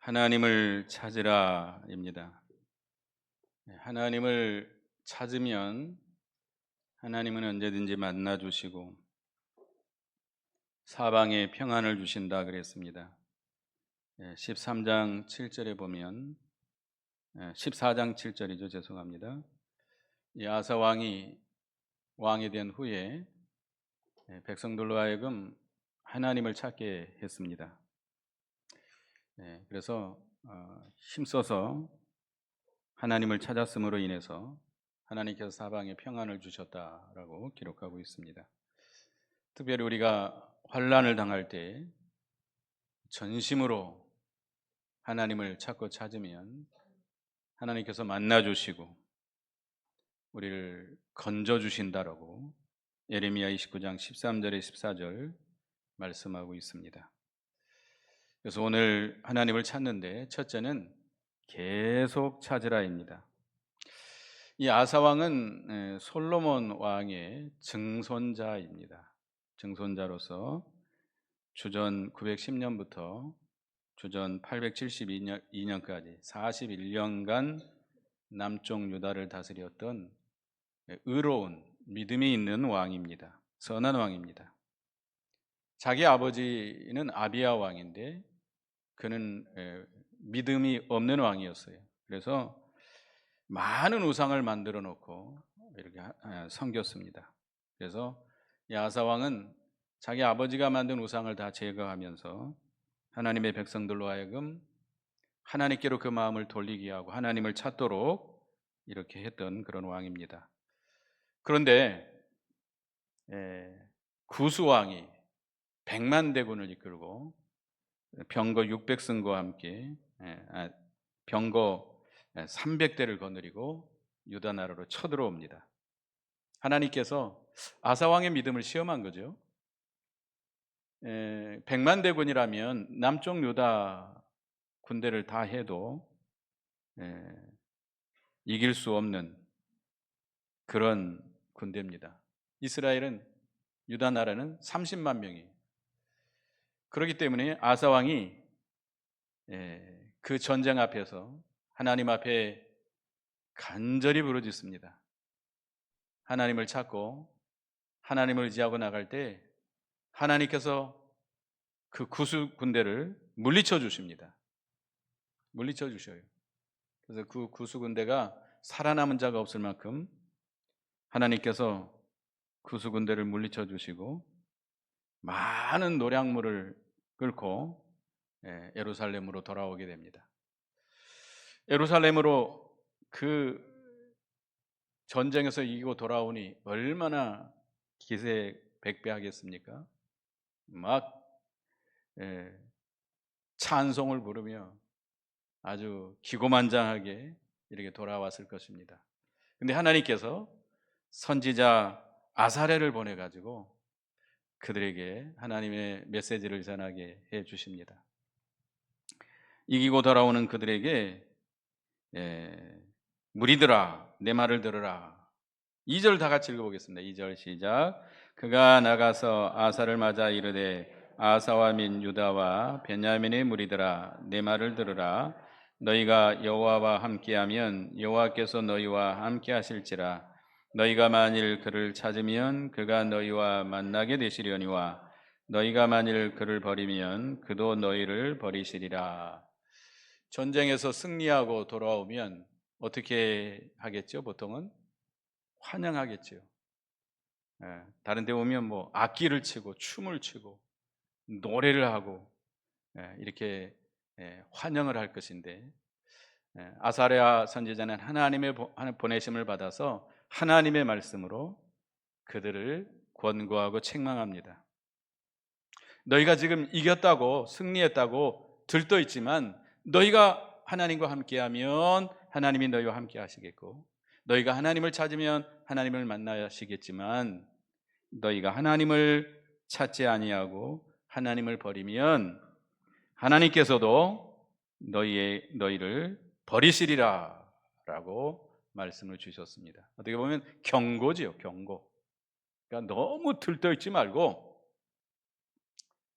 하나님을 찾으라입니다. 하나님을 찾으면 하나님은 언제든지 만나 주시고 사방에 평안을 주신다 그랬습니다. 13장 7절에 보면 14장 7절이죠. 죄송합니다. 이 아사 왕이 된 후에 백성들로 하여금 하나님을 찾게 했습니다. 그래서 힘써서 하나님을 찾았음으로 인해서 하나님께서 사방에 평안을 주셨다라고 기록하고 있습니다. 특별히 우리가 환난을 당할 때 전심으로 하나님을 찾으면 하나님께서 만나 주시고 우리를 건져 주신다라고 예레미야 29장 13절에 14절 말씀하고 있습니다. 그래서 오늘 하나님을 찾는데 첫째는 계속 찾으라입니다. 이 아사 왕은 솔로몬 왕의 증손자입니다. 증손자로서 주전 910년부터 주전 872년까지 41년간 남쪽 유다를 다스렸던 의로운 믿음이 있는 왕입니다. 선한 왕입니다. 자기 아버지는 아비야 왕인데 그는 믿음이 없는 왕이었어요. 그래서 많은 우상을 만들어 놓고 이렇게 섬겼습니다. 그래서 이 아사 왕은 자기 아버지가 만든 우상을 다 제거하면서 하나님의 백성들로 하여금 하나님께로 그 마음을 돌리게 하고 하나님을 찾도록 이렇게 했던 그런 왕입니다. 그런데 구스 왕이 100만 대군을 이끌고 병거 600승과 함께 병거 300대를 거느리고 유다 나라로 쳐들어옵니다. 하나님께서 아사 왕의 믿음을 시험한 거죠. 100만 대군이라면 남쪽 유다 군대를 다 해도 이길 수 없는 그런 군대입니다. 이스라엘은 유다 나라는 30만 명이에요. 그렇기 때문에 아사 왕이 그 전쟁 앞에서 하나님 앞에 간절히 부르짖습니다. 하나님을 찾고 하나님을 의지하고 나갈 때 하나님께서 그 구스 군대를 물리쳐 주십니다. 물리쳐 주셔요. 그래서 그 구스 군대가 살아남은 자가 없을 만큼 하나님께서 구스 군대를 물리쳐 주시고 많은 노량물을 끌고 예루살렘으로 돌아오게 됩니다. 예루살렘으로 그 전쟁에서 이기고 돌아오니 얼마나 기세백배하겠습니까? 막 찬송을 부르며 아주 기고만장하게 이렇게 돌아왔을 것입니다. 근데 하나님께서 선지자 아사랴를 보내가지고 그들에게 하나님의 메시지를 전하게 해 주십니다. 이기고 돌아오는 그들에게 무리들아 내 말을 들으라. 2절 다 같이 읽어보겠습니다. 2절 시작. 그가 나가서 아사를 맞아 이르되 아사와 민 유다와 베냐민의 무리들아 내 말을 들으라. 너희가 여호와와 함께하면 여호와께서 너희와 함께하실지라. 너희가 만일 그를 찾으면 그가 너희와 만나게 되시려니와 너희가 만일 그를 버리면 그도 너희를 버리시리라. 전쟁에서 승리하고 돌아오면 어떻게 하겠죠? 보통은 환영하겠죠. 다른 데 오면 뭐 악기를 치고 춤을 추고 노래를 하고 이렇게 환영을 할 것인데 아사랴 선지자는 하나님의 보내심을 받아서 하나님의 말씀으로 그들을 권고하고 책망합니다. 너희가 지금 이겼다고 승리했다고 들떠 있지만 너희가 하나님과 함께하면 하나님이 너희와 함께 하시겠고 너희가 하나님을 찾으면 하나님을 만나시겠지만 너희가 하나님을 찾지 아니하고 하나님을 버리면 하나님께서도 너희를 버리시리라 라고 말씀을 주셨습니다. 어떻게 보면 경고지요. 경고. 그러니까 너무 들떠있지 말고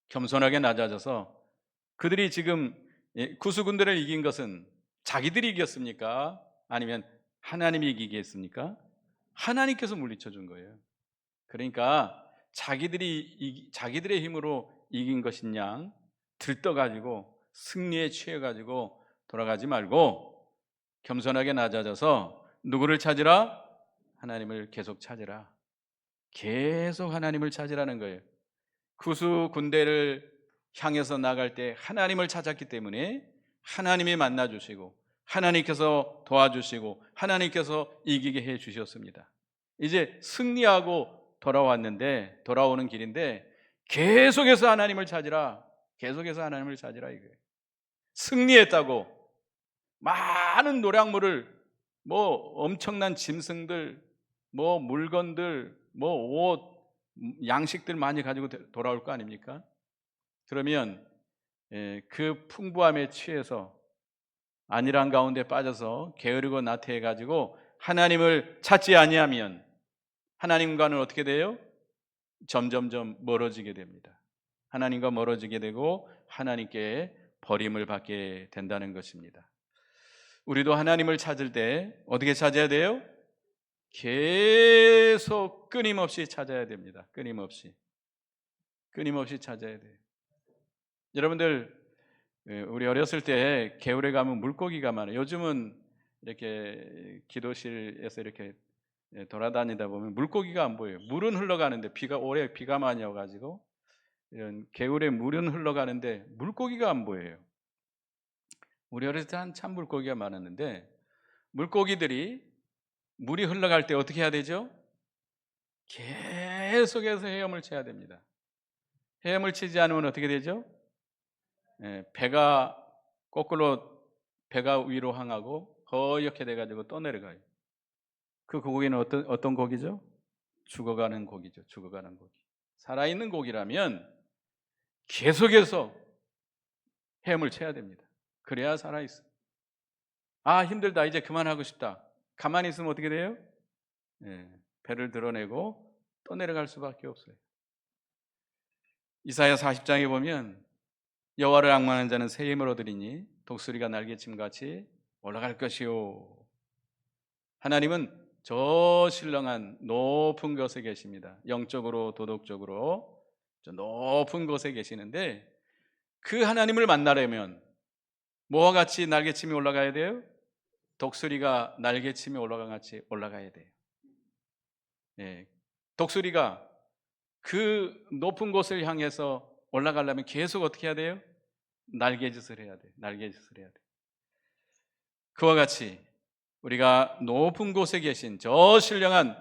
겸손하게 낮아져서 그들이 지금 구스 군대를 이긴 것은 자기들이 이겼습니까? 아니면 하나님이 이기게 했습니까? 하나님께서 물리쳐 준 거예요. 그러니까 자기들의 힘으로 이긴 것인 들떠가지고 승리에 취해가지고 돌아가지 말고 겸손하게 낮아져서 누구를 찾으라? 하나님을 계속 찾으라. 계속 하나님을 찾으라는 거예요. 구스 군대를 향해서 나갈 때 하나님을 찾았기 때문에 하나님이 만나주시고 하나님께서 도와주시고 하나님께서 이기게 해 주셨습니다. 이제 승리하고 돌아오는 길인데 계속해서 하나님을 찾으라. 계속해서 하나님을 찾으라 이거예요. 승리했다고 많은 노량물을 엄청난 짐승들 물건들 옷 양식들 많이 가지고 돌아올 거 아닙니까? 그러면 그 풍부함에 취해서 안일한 가운데 빠져서 게으르고 나태해 가지고 하나님을 찾지 아니하면 하나님과는 어떻게 돼요? 점점점 멀어지게 됩니다. 하나님과 멀어지게 되고 하나님께 버림을 받게 된다는 것입니다. 우리도 하나님을 찾을 때 어떻게 찾아야 돼요? 계속 끊임없이 찾아야 됩니다. 끊임없이 찾아야 돼요. 여러분들 우리 어렸을 때 개울에 가면 물고기가 많아요. 요즘은 이렇게 기도실에서 이렇게 돌아다니다 보면 물고기가 안 보여요. 물은 흘러가는데 올해 비가 많이 와가지고 이런 개울에 물은 흘러가는데 물고기가 안 보여요. 우리 어렸을 때 한참 물고기가 많았는데 물고기들이 물이 흘러갈 때 어떻게 해야 되죠? 계속해서 헤엄을 쳐야 됩니다. 헤엄을 치지 않으면 어떻게 되죠? 배가 거꾸로 배가 위로 향하고 허옇게 돼가지고 떠내려가요. 그 고기는 어떤 고기죠? 죽어가는 고기죠. 죽어가는 고기. 살아있는 고기라면 계속해서 헤엄을 쳐야 됩니다. 그래야 살아있어. 아, 힘들다. 이제 그만하고 싶다. 가만히 있으면 어떻게 돼요? 배를 드러내고 떠내려갈 수밖에 없어요. 이사야 40장에 보면 여호와를 앙망하는 자는 새 힘을 얻으리니 독수리가 날개침같이 올라갈 것이요. 하나님은 저 신령한 높은 곳에 계십니다. 영적으로 도덕적으로 저 높은 곳에 계시는데 그 하나님을 만나려면 뭐와 같이 날개침이 올라가야 돼요? 독수리가 날개침이 올라간 같이 올라가야 돼요. 독수리가 그 높은 곳을 향해서 올라가려면 계속 어떻게 해야 돼요? 날개짓을 해야 돼요. 날개짓을 해야 돼요. 그와 같이 우리가 높은 곳에 계신 저 신령한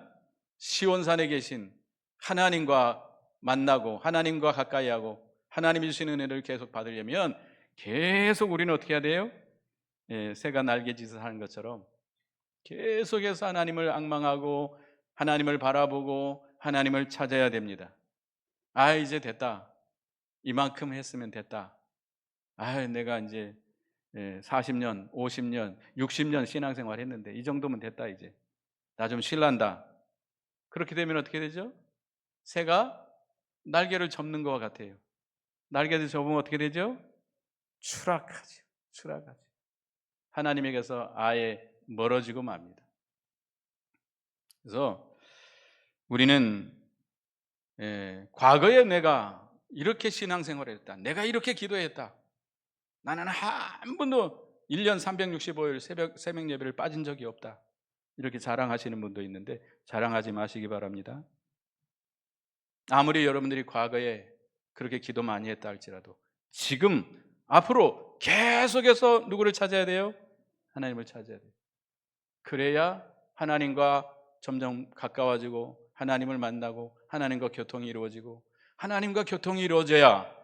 시온산에 계신 하나님과 만나고 하나님과 가까이 하고 하나님이 주시는 은혜를 계속 받으려면 계속 우리는 어떻게 해야 돼요? 새가 날개짓을 하는 것처럼 계속해서 하나님을 앙망하고 하나님을 바라보고 하나님을 찾아야 됩니다. 아, 이제 됐다. 이만큼 했으면 됐다. 아, 내가 이제 40년, 50년, 60년 신앙생활 했는데 이 정도면 됐다. 이제 나 좀 쉴란다. 그렇게 되면 어떻게 되죠? 새가 날개를 접는 것과 같아요. 날개를 접으면 어떻게 되죠? 추락하죠. 하나님에게서 아예 멀어지고 맙니다. 그래서 우리는 과거에 내가 이렇게 신앙생활을 했다. 내가 이렇게 기도했다. 나는 한 번도 1년 365일 새벽 예배를 빠진 적이 없다. 이렇게 자랑하시는 분도 있는데 자랑하지 마시기 바랍니다. 아무리 여러분들이 과거에 그렇게 기도 많이 했다 할지라도 지금 앞으로 계속해서 누구를 찾아야 돼요? 하나님을 찾아야 돼요. 그래야 하나님과 점점 가까워지고 하나님을 만나고 하나님과 교통이 이루어지고 하나님과 교통이 이루어져야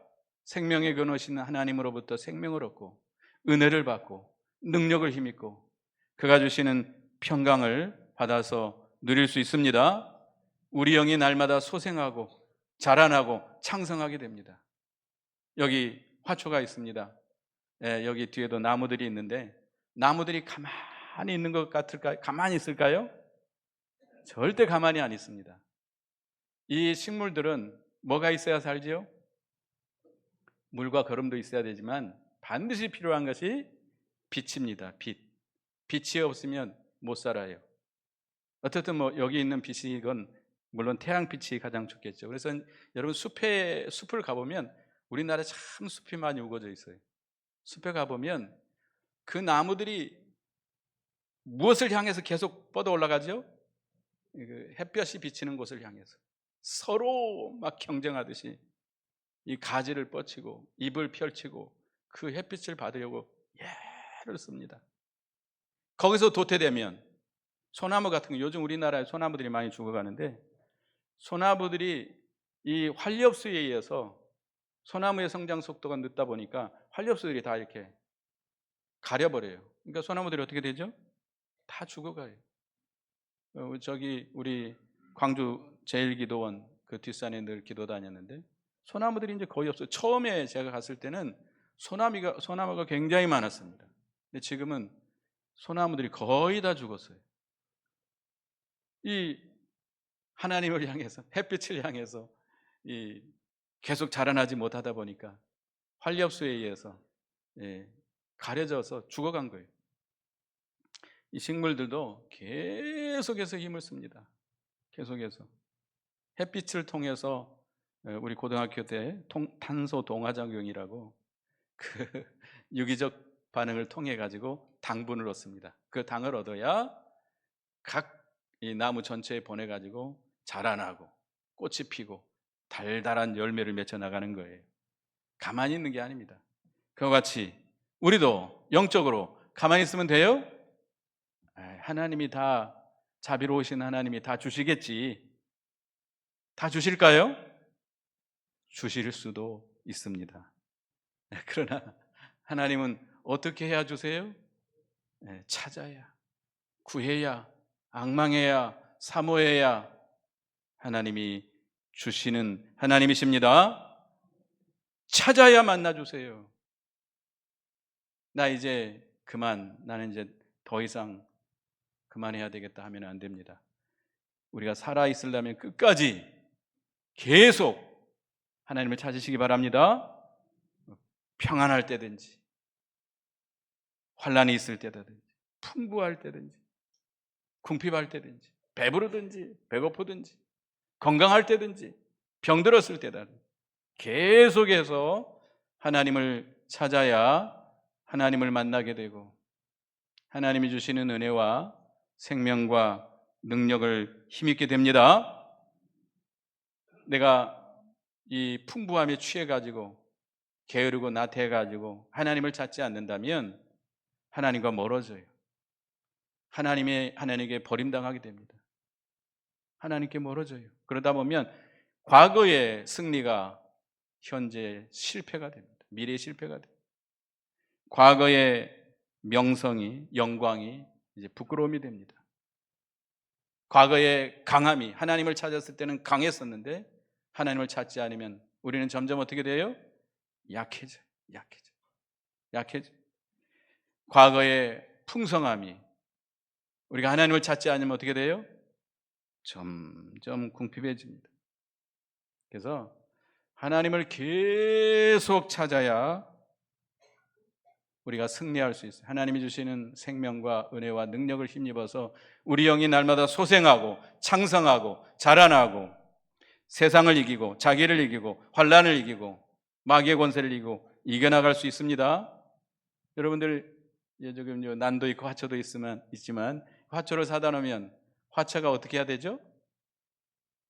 생명의 근원이신 하나님으로부터 생명을 얻고 은혜를 받고 능력을 힘입고 그가 주시는 평강을 받아서 누릴 수 있습니다. 우리 영이 날마다 소생하고 자라나고 창성하게 됩니다. 여기 화초가 있습니다. 여기 뒤에도 나무들이 있는데 나무들이 가만히 있는 것 같을까요? 가만히 있을까요? 절대 가만히 안 있습니다. 이 식물들은 뭐가 있어야 살지요? 물과 거름도 있어야 되지만 반드시 필요한 것이 빛입니다. 빛. 빛이 없으면 못 살아요. 어쨌든 뭐 여기 있는 빛이 이건 물론 태양빛이 가장 좋겠죠. 그래서 여러분 숲을 가보면 우리나라에 참 숲이 많이 우거져 있어요. 숲에 가보면 그 나무들이 무엇을 향해서 계속 뻗어 올라가죠? 그 햇볕이 비치는 곳을 향해서 서로 막 경쟁하듯이 이 가지를 뻗치고 잎을 펼치고 그 햇빛을 받으려고 애를 씁니다. 거기서 도태되면 소나무 같은 거, 요즘 우리나라에 소나무들이 많이 죽어가는데, 소나무들이 이 활력수에 의해서 소나무의 성장 속도가 늦다 보니까 활력수들이 다 이렇게 가려버려요. 그러니까 소나무들이 어떻게 되죠? 다 죽어가요. 저기 우리 광주 제1기도원 그 뒷산에 늘 기도 다녔는데 소나무들이 이제 거의 없어요. 처음에 제가 갔을 때는 소나무가 굉장히 많았습니다. 근데 지금은 소나무들이 거의 다 죽었어요. 이 하나님을 향해서, 햇빛을 향해서 이 계속 자라나지 못하다 보니까 활력수에 의해서 가려져서 죽어간 거예요. 이 식물들도 계속해서 힘을 씁니다. 계속해서 햇빛을 통해서 우리 고등학교 때 탄소 동화작용이라고 그 유기적 반응을 통해 가지고 당분을 얻습니다. 그 당을 얻어야 각 이 나무 전체에 보내 가지고 자라나고 꽃이 피고 달달한 열매를 맺혀 나가는 거예요. 가만히 있는 게 아닙니다. 그와 같이 우리도 영적으로 가만히 있으면 돼요? 하나님이 다, 자비로우신 하나님이 다 주시겠지. 다 주실까요? 주실 수도 있습니다. 그러나 하나님은 어떻게 해야 주세요? 찾아야, 구해야, 앙망해야, 사모해야 하나님이 주시는 하나님이십니다. 찾아야 만나주세요. 나는 이제 더 이상 그만해야 되겠다 하면 안 됩니다. 우리가 살아있으려면 끝까지 계속 하나님을 찾으시기 바랍니다. 평안할 때든지, 환난이 있을 때든지, 풍부할 때든지, 궁핍할 때든지, 배부르든지, 배고프든지, 건강할 때든지, 병들었을 때든지 계속해서 하나님을 찾아야 하나님을 만나게 되고 하나님이 주시는 은혜와 생명과 능력을 힘입게 됩니다. 내가 이 풍부함에 취해가지고 게으르고 나태해가지고 하나님을 찾지 않는다면 하나님과 멀어져요. 하나님에게 버림당하게 됩니다. 하나님께 멀어져요. 그러다 보면 과거의 승리가 현재 실패가 됩니다. 미래의 실패가 됩니다. 과거의 명성이, 영광이 이제 부끄러움이 됩니다. 과거의 강함이, 하나님을 찾았을 때는 강했었는데 하나님을 찾지 않으면 우리는 점점 어떻게 돼요? 약해져. 과거의 풍성함이, 우리가 하나님을 찾지 않으면 어떻게 돼요? 점점 궁핍해집니다. 그래서 하나님을 계속 찾아야 우리가 승리할 수 있어요. 하나님이 주시는 생명과 은혜와 능력을 힘입어서 우리 영이 날마다 소생하고 창성하고 자라나고 세상을 이기고 자기를 이기고 환난을 이기고 마귀의 권세를 이기고 이겨나갈 수 있습니다. 여러분들 지금 난도 있고 화초도 있지만 화초를 사다 놓으면 화초가 어떻게 해야 되죠?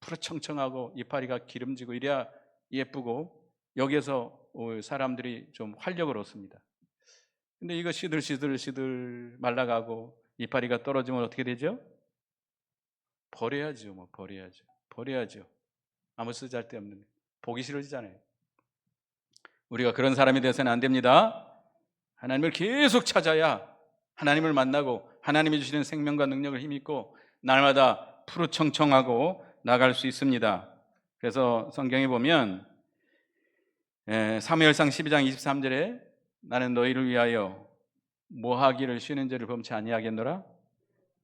푸르청청하고 이파리가 기름지고 이래야 예쁘고 여기에서 사람들이 좀 활력을 얻습니다. 근데 이거 시들 말라가고 이파리가 떨어지면 어떻게 되죠? 버려야죠. 버려야죠. 아무 쓰잘데없는, 보기 싫어지잖아요. 우리가 그런 사람이 되어서는 안 됩니다. 하나님을 계속 찾아야 하나님을 만나고 하나님이 주시는 생명과 능력을 힘입고 날마다 푸르청청하고 나갈 수 있습니다. 그래서 성경에 보면 사무엘상 12장 23절에 나는 너희를 위하여 뭐하기를 쉬는 죄를 범치 아니하겠노라?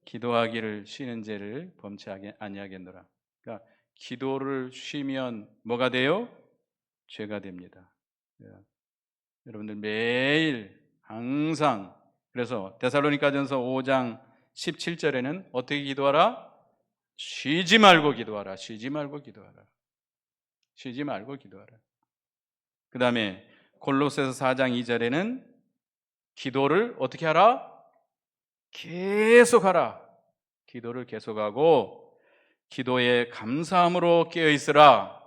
기도하기를 쉬는 죄를 범치 아니하겠노라. 그러니까 기도를 쉬면 뭐가 돼요? 죄가 됩니다. 여러분들 매일 항상, 그래서 데살로니가전서 5장 17절에는 어떻게 기도하라? 쉬지 말고 기도하라. 쉬지 말고 기도하라. 쉬지 말고 기도하라. 그 다음에 골로새서 4장 2절에는 기도를 어떻게 하라? 계속하라. 기도를 계속하고 기도에 감사함으로 깨어있으라.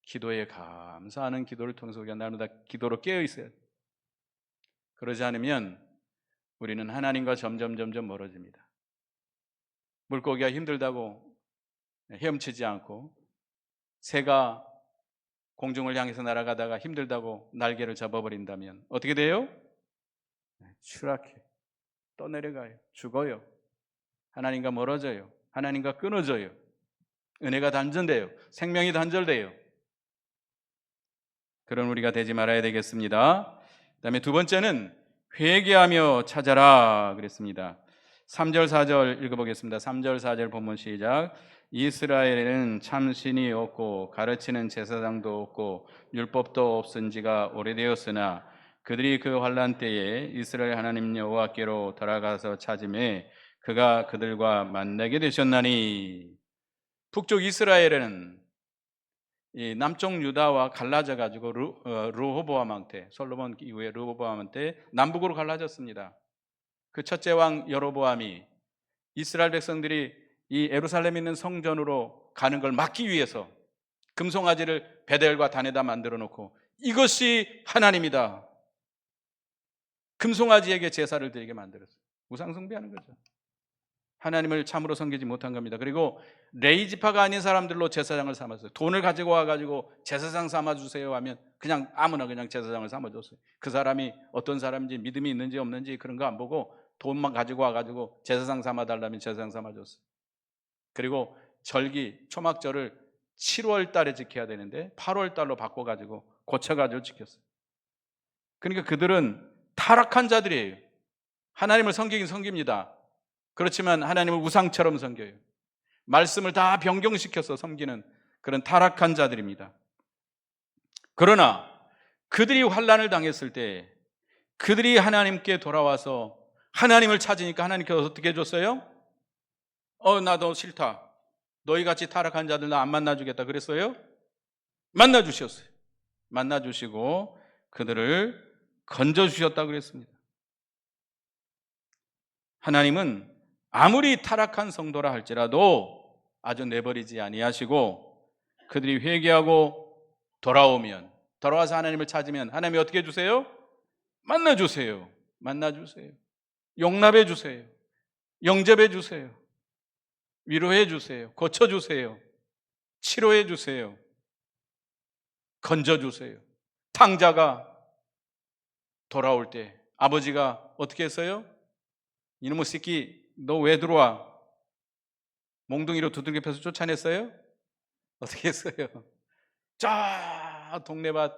기도에 감사하는 기도를 통해서 우리가 날마다 기도로 깨어있어야 돼. 그러지 않으면 우리는 하나님과 점점 멀어집니다. 물고기가 힘들다고 헤엄치지 않고, 새가 공중을 향해서 날아가다가 힘들다고 날개를 잡아버린다면 어떻게 돼요? 추락해, 떠내려가요, 죽어요. 하나님과 멀어져요. 하나님과 끊어져요. 은혜가 단절돼요. 생명이 단절돼요. 그런 우리가 되지 말아야 되겠습니다. 그 다음에 두 번째는 회개하며 찾아라 그랬습니다. 3절 4절 읽어보겠습니다. 3절 4절 본문 시작. 이스라엘에는 참신이 없고 가르치는 제사장도 없고 율법도 없은 지가 오래되었으나 그들이 그 환난 때에 이스라엘 하나님 여호와께로 돌아가서 찾음에 그가 그들과 만나게 되셨나니. 북쪽 이스라엘에는 이 남쪽 유다와 갈라져 가지고 르호보암한테, 솔로몬 이후에 르호보암한테 남북으로 갈라졌습니다. 그 첫째 왕 여로보암이 이스라엘 백성들이 이 예루살렘에 있는 성전으로 가는 걸 막기 위해서 금송아지를 베델과 단에다 만들어 놓고 이것이 하나님이다, 금송아지에게 제사를 드리게 만들었어요. 우상 숭배하는 거죠. 하나님을 참으로 섬기지 못한 겁니다. 그리고 레이지파가 아닌 사람들로 제사장을 삼았어요. 돈을 가지고 와가지고 제사장 삼아주세요 하면 그냥 아무나 그냥 제사장을 삼아줬어요. 그 사람이 어떤 사람인지 믿음이 있는지 없는지 그런 거 안 보고 돈만 가지고 와가지고 제사장 삼아달라면 제사장 삼아줬어요. 그리고 절기, 초막절을 7월 달에 지켜야 되는데 8월 달로 바꿔가지고 고쳐가지고 지켰어요. 그러니까 그들은 타락한 자들이에요. 하나님을 섬기긴 섬깁니다. 그렇지만 하나님을 우상처럼 섬겨요. 말씀을 다 변경시켜서 섬기는 그런 타락한 자들입니다. 그러나 그들이 환난을 당했을 때 그들이 하나님께 돌아와서 하나님을 찾으니까 하나님께서 어떻게 해줬어요? 나 너 싫다, 너희같이 타락한 자들 나 안 만나주겠다 그랬어요? 만나주셨어요. 만나주시고 그들을 건져주셨다고 그랬습니다. 하나님은 아무리 타락한 성도라 할지라도 아주 내버리지 아니하시고 그들이 회개하고 돌아와서 하나님을 찾으면 하나님이 어떻게 해주세요? 만나주세요. 만나주세요. 용납해 주세요. 영접해 주세요. 위로해 주세요. 고쳐주세요. 치료해 주세요. 건져주세요. 탕자가 돌아올 때 아버지가 어떻게 했어요? 이놈의 새끼 너 왜 들어와? 몽둥이로 두들겨 패서 쫓아냈어요? 어떻게 했어요? 저 동네밭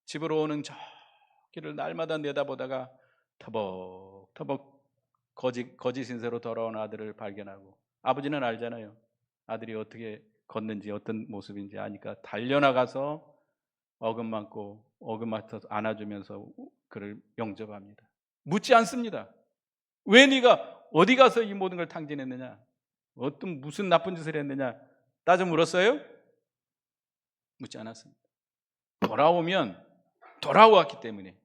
집으로 오는 저 길을 날마다 내다보다가 터벅터벅 거짓 신세로 돌아온 아들을 발견하고, 아버지는 알잖아요. 아들이 어떻게 걷는지 어떤 모습인지 아니까 달려나가서 어금맞고 어금맞춰서 안아주면서 그를 영접합니다. 묻지 않습니다. 왜 네가 어디 가서 이 모든 걸 탕진했느냐, 무슨 나쁜 짓을 했느냐 따져 물었어요? 묻지 않았습니다. 돌아오면 돌아왔기 때문에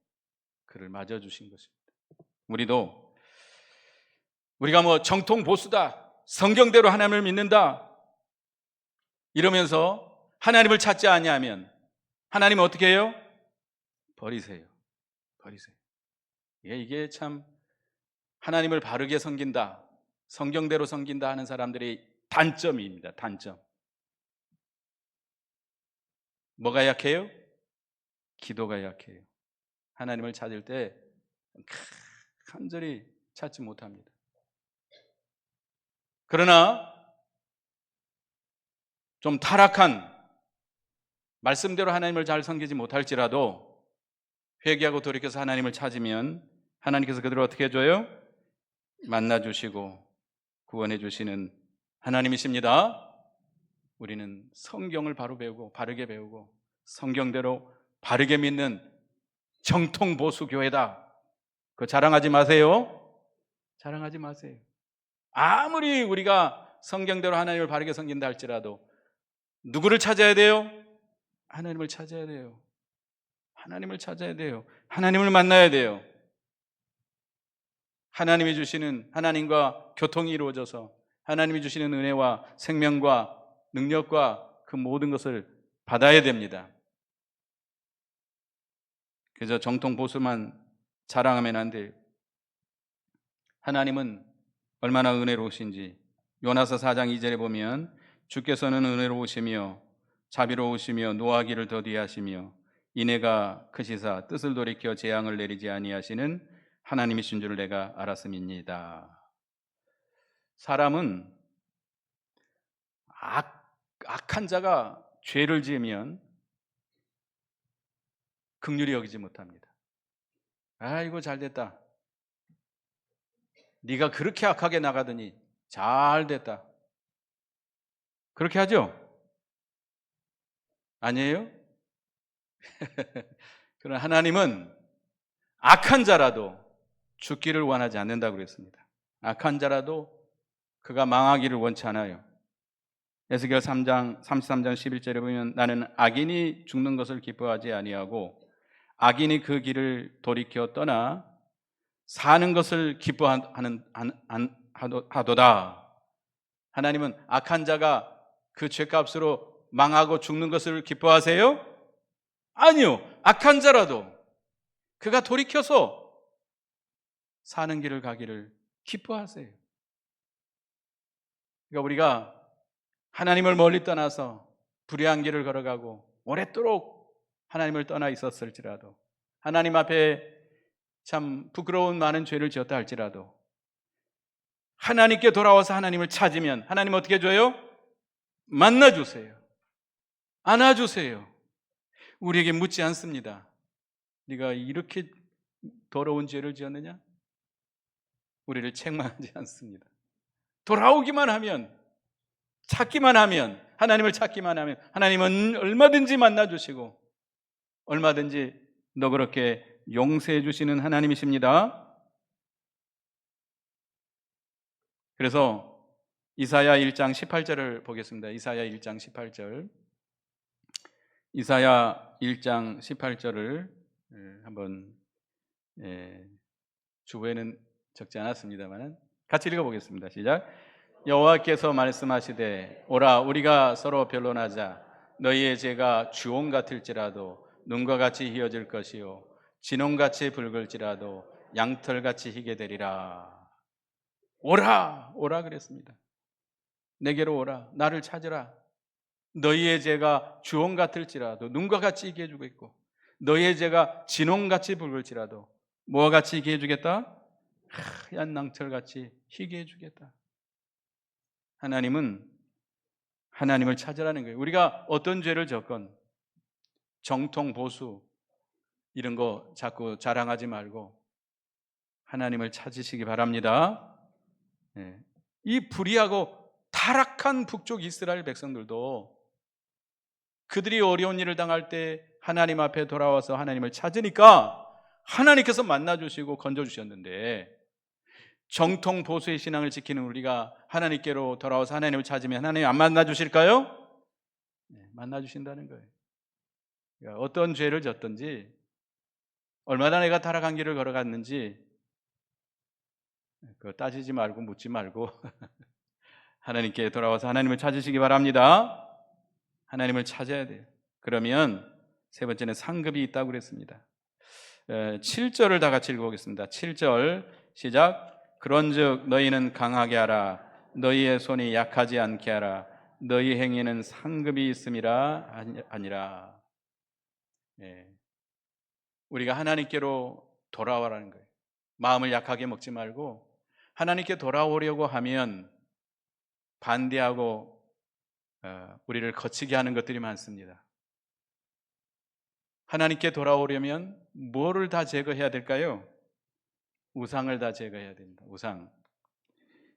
그를 맞아주신 것입니다. 우리가 정통 보수다, 성경대로 하나님을 믿는다 이러면서 하나님을 찾지 아니하면 하나님은 어떻게 해요? 버리세요. 이게 참 하나님을 바르게 섬긴다, 성경대로 섬긴다 하는 사람들의 단점입니다. 단점. 뭐가 약해요? 기도가 약해요. 하나님을 찾을 때 간절히 찾지 못합니다. 그러나 좀 타락한, 말씀대로 하나님을 잘 섬기지 못할지라도 회개하고 돌이켜서 하나님을 찾으면 하나님께서 그들을 어떻게 해줘요? 만나주시고 구원해 주시는 하나님이십니다. 우리는 성경을 바르게 배우고 성경대로 바르게 믿는 정통 보수 교회다. 그거 자랑하지 마세요. 자랑하지 마세요. 아무리 우리가 성경대로 하나님을 바르게 섬긴다 할지라도 누구를 찾아야 돼요? 하나님을 찾아야 돼요. 하나님을 찾아야 돼요. 하나님을 만나야 돼요. 하나님이 주시는, 하나님과 교통이 이루어져서 하나님이 주시는 은혜와 생명과 능력과 그 모든 것을 받아야 됩니다. 그래서 정통 보수만 자랑하면 안 돼요. 하나님은 얼마나 은혜로우신지 요나서 4장 2절에 보면 주께서는 은혜로우시며 자비로우시며 노하기를 더디하시며 인애가 크시사 뜻을 돌이켜 재앙을 내리지 아니하시는 하나님이신 줄 내가 알았음이니이다. 사람은 악한 자가 죄를 지으면 긍휼히 여기지 못합니다. 아이고 잘됐다. 네가 그렇게 악하게 나가더니 잘됐다. 그렇게 하죠? 아니에요? 그러나 하나님은 악한 자라도 죽기를 원하지 않는다고 그랬습니다. 악한 자라도 그가 망하기를 원치 않아요. 에스겔 33장 11절에 보면 나는 악인이 죽는 것을 기뻐하지 아니하고 악인이 그 길을 돌이켜 떠나 사는 것을 기뻐하도다. 하나님은 악한 자가 그 죄값으로 망하고 죽는 것을 기뻐하세요? 아니요. 악한 자라도 그가 돌이켜서 사는 길을 가기를 기뻐하세요. 그러니까 우리가 하나님을 멀리 떠나서 불의한 길을 걸어가고 오랫도록 하나님을 떠나 있었을지라도 하나님 앞에 참 부끄러운 많은 죄를 지었다 할지라도 하나님께 돌아와서 하나님을 찾으면 하나님 어떻게 해줘요? 만나주세요. 안아주세요. 우리에게 묻지 않습니다. 네가 이렇게 더러운 죄를 지었느냐? 우리를 책망하지 않습니다. 돌아오기만 하면, 찾기만 하면, 하나님을 찾기만 하면 하나님은 얼마든지 만나주시고 얼마든지 너 그렇게 용서해 주시는 하나님이십니다. 그래서 이사야 1장 18절을 보겠습니다. 이사야 1장 18절. 이사야 1장 18절을 한번 주보에는 적지 않았습니다만 같이 읽어보겠습니다. 시작. 여호와께서 말씀하시되 오라 우리가 서로 변론하자. 너희의 죄가 주홍 같을지라도 눈과 같이 희어질 것이요 진홍같이 붉을지라도 양털같이 희게 되리라. 오라 오라 그랬습니다. 내게로 오라 나를 찾으라. 너희의 죄가 주홍 같을지라도 눈과 같이 희게 해주겠고 너희의 죄가 진홍같이 붉을지라도 뭐와 같이 희게 해주겠다? 하얀 낭철같이 희게 해주겠다. 하나님은 하나님을 찾으라는 거예요. 우리가 어떤 죄를 졌건 정통 보수 이런 거 자꾸 자랑하지 말고 하나님을 찾으시기 바랍니다. 이 불의하고 타락한 북쪽 이스라엘 백성들도 그들이 어려운 일을 당할 때 하나님 앞에 돌아와서 하나님을 찾으니까 하나님께서 만나주시고 건져주셨는데 정통 보수의 신앙을 지키는 우리가 하나님께로 돌아와서 하나님을 찾으면 하나님 안 만나주실까요? 만나주신다는 거예요. 그러니까 어떤 죄를 졌든지 얼마나 내가 타락한 길을 걸어갔는지 그거 따지지 말고 묻지 말고 하나님께 돌아와서 하나님을 찾으시기 바랍니다. 하나님을 찾아야 돼요. 그러면 세 번째는 상급이 있다고 그랬습니다. 7절을 다 같이 읽어보겠습니다. 7절 시작. 그런즉 너희는 강하게 하라. 너희의 손이 약하지 않게 하라. 너희 행위는 상급이 있음이라 아니라. 우리가 하나님께로 돌아와라는 거예요. 마음을 약하게 먹지 말고 하나님께 돌아오려고 하면 반대하고 우리를 거치게 하는 것들이 많습니다. 하나님께 돌아오려면 뭐를 다 제거해야 될까요? 우상을 다 제거해야 됩니다. 우상.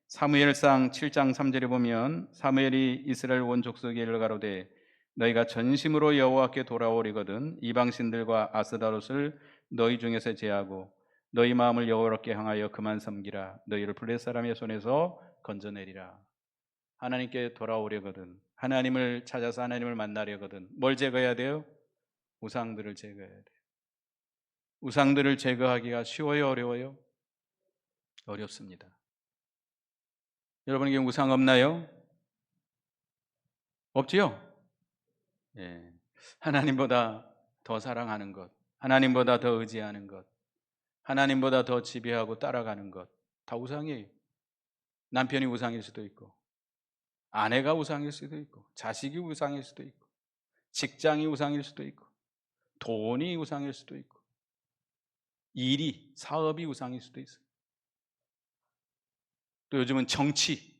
사무엘상 7장 3절에 보면 사무엘이 이스라엘 온 족속에게 일러가로되 너희가 전심으로 여호와께 돌아오리거든 이방신들과 아스다롯을 너희 중에서 제하고 너희 마음을 여호와께 향하여 그만 섬기라. 너희를 블레 사람의 손에서 건져내리라. 하나님께 돌아오려거든, 하나님을 찾아서 하나님을 만나려거든 뭘 제거해야 돼요? 우상들을 제거해야 돼요. 우상들을 제거하기가 쉬워요, 어려워요? 어렵습니다. 여러분에게 우상 없나요? 없지요? 예. 하나님보다 더 사랑하는 것, 하나님보다 더 의지하는 것, 하나님보다 더 지배하고 따라가는 것, 다 우상이에요. 남편이 우상일 수도 있고, 아내가 우상일 수도 있고, 자식이 우상일 수도 있고, 직장이 우상일 수도 있고, 돈이 우상일 수도 있고, 일이, 사업이 우상일 수도 있어요. 또 요즘은 정치,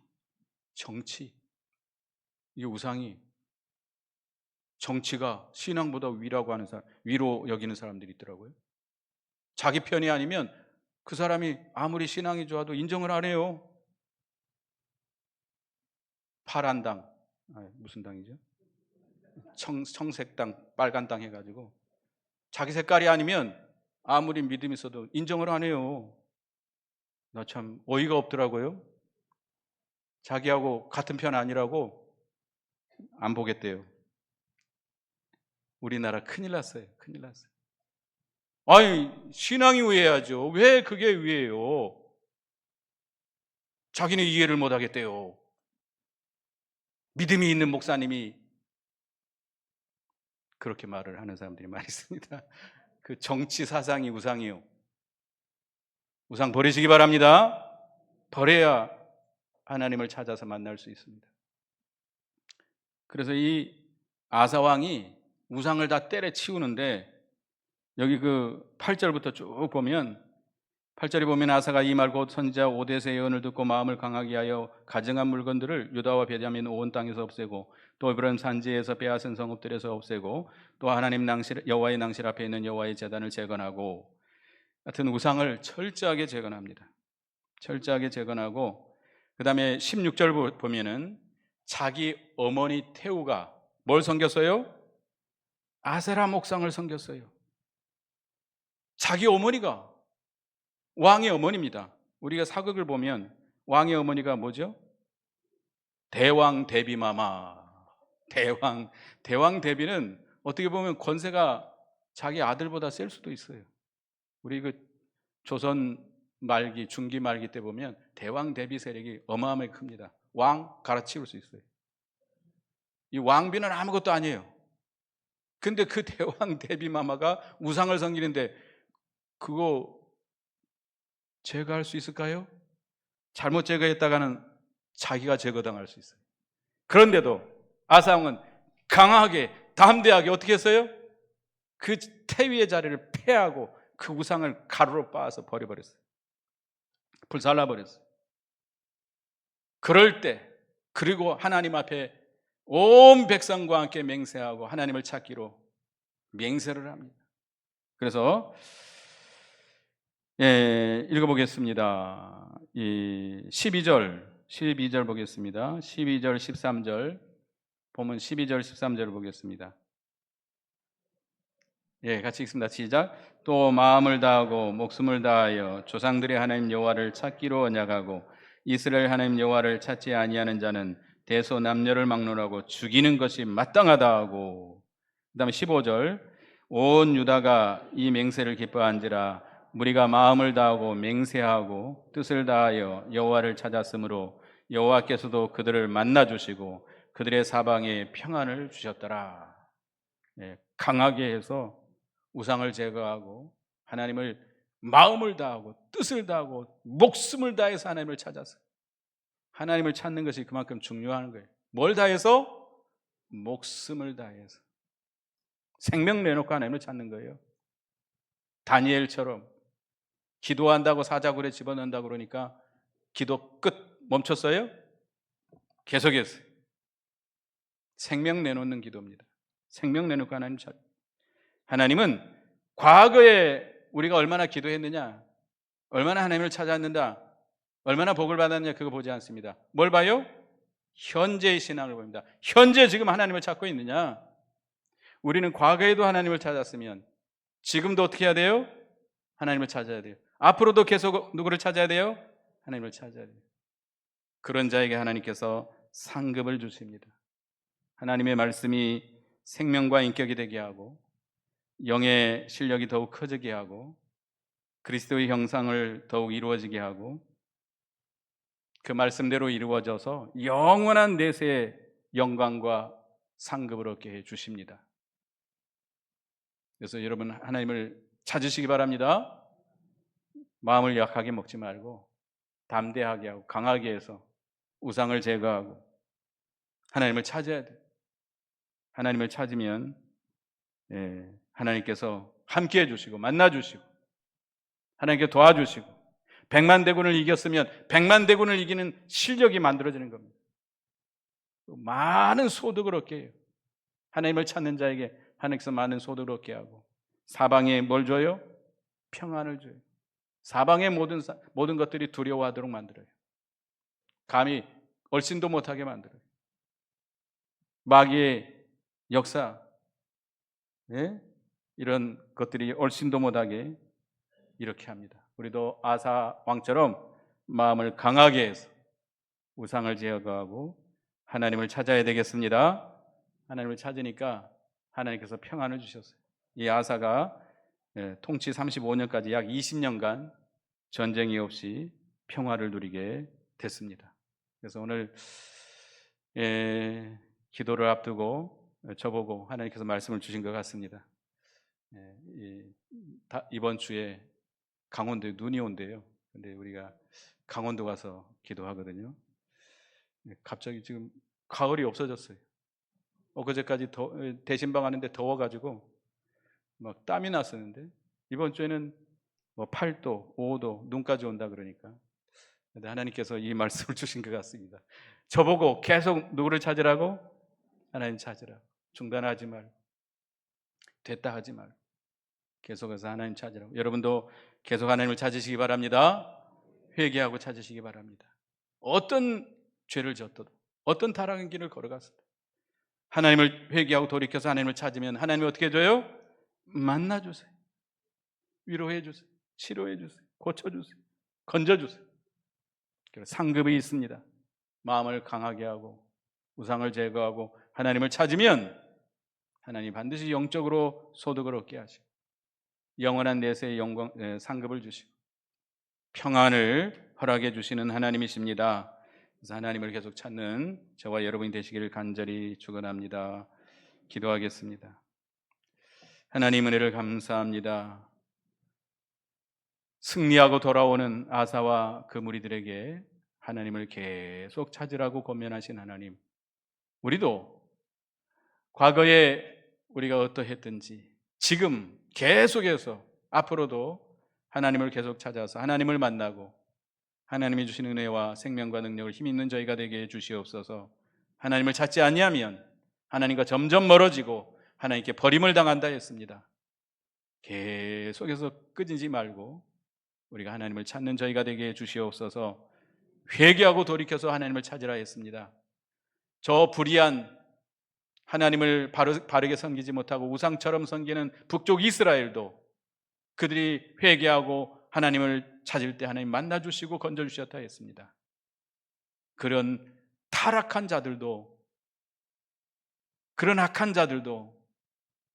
이게 우상이, 정치가 신앙보다 위라고 하는 사람, 위로 여기는 사람들이 있더라고요. 자기 편이 아니면 그 사람이 아무리 신앙이 좋아도 인정을 안 해요. 파란 당, 무슨 당이죠? 청색당, 빨간 당 해가지고 자기 색깔이 아니면 아무리 믿음이 있어도 인정을 안 해요. 나 참 어이가 없더라고요. 자기하고 같은 편 아니라고 안 보겠대요. 우리나라 큰일 났어요. 큰일 났어요. 아니, 신앙이 위해야죠. 왜 그게 위해요? 자기는 이해를 못 하겠대요. 믿음이 있는 목사님이 그렇게 말을 하는 사람들이 많이 있습니다. 그 정치 사상이 우상이요. 우상 버리시기 바랍니다. 버려야 하나님을 찾아서 만날 수 있습니다. 그래서 이 아사 왕이 우상을 다 때려치우는데 여기 그 8절부터 쭉 보면 8절에 보면 아사가 이 말 곧 선지자 오뎃의 예언을 듣고 마음을 강하게 하여 가증한 물건들을 유다와 베냐민 온 땅에서 없애고 또 에브라임 산지에서 빼앗은 성읍들에서 없애고 또 하나님 낭실 여호와의 낭실 앞에 있는 여호와의 제단을 재건하고 같은 우상을 철저하게 재건합니다. 철저하게 재건하고 그 다음에 16절 보면은 자기 어머니 태우가 뭘 섬겼어요? 아세라 목상을 섬겼어요. 자기 어머니가 왕의 어머니입니다. 우리가 사극을 보면 왕의 어머니가 뭐죠? 대왕 대비마마. 대왕 대비는 어떻게 보면 권세가 자기 아들보다 셀 수도 있어요. 우리 그 조선 말기, 중기 말기 때 보면 대왕 대비 세력이 어마어마하게 큽니다. 왕 갈아치울 수 있어요. 이 왕비는 아무것도 아니에요. 근데 그 대왕 대비마마가 우상을 섬기는데 그거 제거할 수 있을까요? 잘못 제거했다가는 자기가 제거당할 수 있어요. 그런데도 아사왕은 강하게 담대하게 어떻게 했어요? 그 태위의 자리를 폐하고 그 우상을 가루로 빻아서 버려버렸어요. 불살라버렸어요. 그럴 때 그리고 하나님 앞에 온 백성과 함께 맹세하고 하나님을 찾기로 맹세를 합니다. 그래서 읽어보겠습니다. 이 12절 보겠습니다. 12절 13절 보면 12절 13절을 보겠습니다. 같이 읽습니다. 시작. 또 마음을 다하고 목숨을 다하여 조상들의 하나님 여호와를 찾기로 언약하고 이스라엘 하나님 여호와를 찾지 아니하는 자는 대소 남녀를 막론하고 죽이는 것이 마땅하다 하고 그 다음에 15절 온 유다가 이 맹세를 기뻐한지라 무리가 마음을 다하고 맹세하고 뜻을 다하여 여호와를 찾았으므로 여호와께서도 그들을 만나 주시고 그들의 사방에 평안을 주셨더라. 강하게 해서 우상을 제거하고 하나님을 마음을 다하고 뜻을 다하고 목숨을 다해서 하나님을 찾아서 하나님을 찾는 것이 그만큼 중요한 거예요. 뭘 다해서? 목숨을 다해서 생명 내놓고 하나님을 찾는 거예요. 다니엘처럼 기도한다고 사자굴에 집어넣는다고 그러니까 기도 끝 멈췄어요? 계속했어요. 생명 내놓는 기도입니다. 생명 내놓고 하나님 찾. 하나님은 과거에 우리가 얼마나 기도했느냐, 얼마나 하나님을 찾았는가, 얼마나 복을 받았느냐 그거 보지 않습니다. 뭘 봐요? 현재의 신앙을 봅니다. 현재 지금 하나님을 찾고 있느냐? 우리는 과거에도 하나님을 찾았으면 지금도 어떻게 해야 돼요? 하나님을 찾아야 돼요. 앞으로도 계속 누구를 찾아야 돼요? 하나님을 찾아야 돼요. 그런 자에게 하나님께서 상급을 주십니다. 하나님의 말씀이 생명과 인격이 되게 하고 영의 실력이 더욱 커지게 하고 그리스도의 형상을 더욱 이루어지게 하고 그 말씀대로 이루어져서 영원한 내세의 영광과 상급을 얻게 해 주십니다. 그래서 여러분 하나님을 찾으시기 바랍니다. 마음을 약하게 먹지 말고 담대하게 하고 강하게 해서 우상을 제거하고 하나님을 찾아야 돼요. 하나님을 찾으면 하나님께서 함께해 주시고 만나 주시고 하나님께 도와주시고 100만 대군을 이겼으면 100만 대군을 이기는 실력이 만들어지는 겁니다. 많은 소득을 얻게 해요. 하나님을 찾는 자에게 하나님께서 많은 소득을 얻게 하고 사방에 뭘 줘요? 평안을 줘요. 사방의 모든 것들이 두려워하도록 만들어요. 감히 얼씬도 못하게 만들어요. 마귀의 역사, 이런 것들이 얼씬도 못하게 이렇게 합니다. 우리도 아사 왕처럼 마음을 강하게 해서 우상을 제거하고 하나님을 찾아야 되겠습니다. 하나님을 찾으니까 하나님께서 평안을 주셨어요. 이 아사가 통치 35년까지 약 20년간 전쟁이 없이 평화를 누리게 됐습니다. 그래서 오늘 기도를 앞두고 저보고 하나님께서 말씀을 주신 것 같습니다. 이번 주에 강원도에 눈이 온대요. 근데 우리가 강원도 가서 기도하거든요. 갑자기 지금 가을이 없어졌어요. 엊그제까지 대신방 하는데 더워가지고 막 땀이 났었는데 이번 주에는 뭐 8도, 5도, 눈까지 온다 그러니까 근데 하나님께서 이 말씀을 주신 것 같습니다. 저보고 계속 누구를 찾으라고? 하나님 찾으라고. 중단하지 말고 됐다 하지 말고 계속해서 하나님 찾으라고. 여러분도 계속 하나님을 찾으시기 바랍니다. 회개하고 찾으시기 바랍니다. 어떤 죄를 졌어도 어떤 타락의 길을 걸어갔어도 하나님을 회개하고 돌이켜서 하나님을 찾으면 하나님이 어떻게 해줘요? 만나주세요. 위로해주세요. 치료해주세요. 고쳐주세요. 건져주세요. 상급이 있습니다. 마음을 강하게 하고 우상을 제거하고 하나님을 찾으면 하나님 반드시 영적으로 소득을 얻게 하시고 영원한 내세의 영광, 상급을 주시고 평안을 허락해 주시는 하나님이십니다. 그래서 하나님을 계속 찾는 저와 여러분이 되시기를 간절히 축원합니다. 기도하겠습니다. 하나님 은혜를 감사합니다. 승리하고 돌아오는 아사와 그 무리들에게 하나님을 계속 찾으라고 권면하신 하나님, 우리도 과거에 우리가 어떠했든지 지금 계속해서 앞으로도 하나님을 계속 찾아서 하나님을 만나고 하나님이 주신 은혜와 생명과 능력을 힘 있는 저희가 되게 해 주시옵소서. 하나님을 찾지 아니하면 하나님과 점점 멀어지고 하나님께 버림을 당한다 했습니다. 계속해서 끄지지 말고 우리가 하나님을 찾는 저희가 되게 해 주시옵소서. 회개하고 돌이켜서 하나님을 찾으라 했습니다. 저 불의한 하나님을 바르게 섬기지 못하고 우상처럼 섬기는 북쪽 이스라엘도 그들이 회개하고 하나님을 찾을 때 하나님 만나주시고 건져주셨다 했습니다. 그런 타락한 자들도, 그런 악한 자들도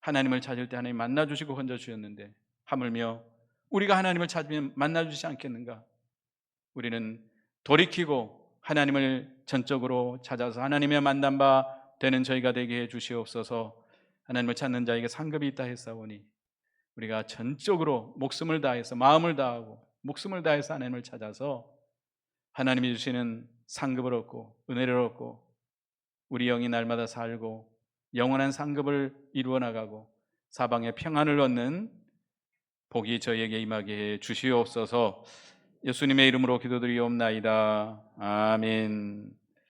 하나님을 찾을 때 하나님 만나주시고 건져주셨는데 하물며 우리가 하나님을 찾으면 만나주시지 않겠는가? 우리는 돌이키고 하나님을 전적으로 찾아서 하나님의 만난 바 되는 저희가 되게 해 주시옵소서. 하나님을 찾는 자에게 상급이 있다 했사오니 우리가 전적으로 목숨을 다해서 마음을 다하고 목숨을 다해서 하나님을 찾아서 하나님이 주시는 상급을 얻고 은혜를 얻고 우리 영이 날마다 살고 영원한 상급을 이루어 나가고 사방에 평안을 얻는 복이 저희에게 임하게 해 주시옵소서. 예수님의 이름으로 기도드리옵나이다. 아멘.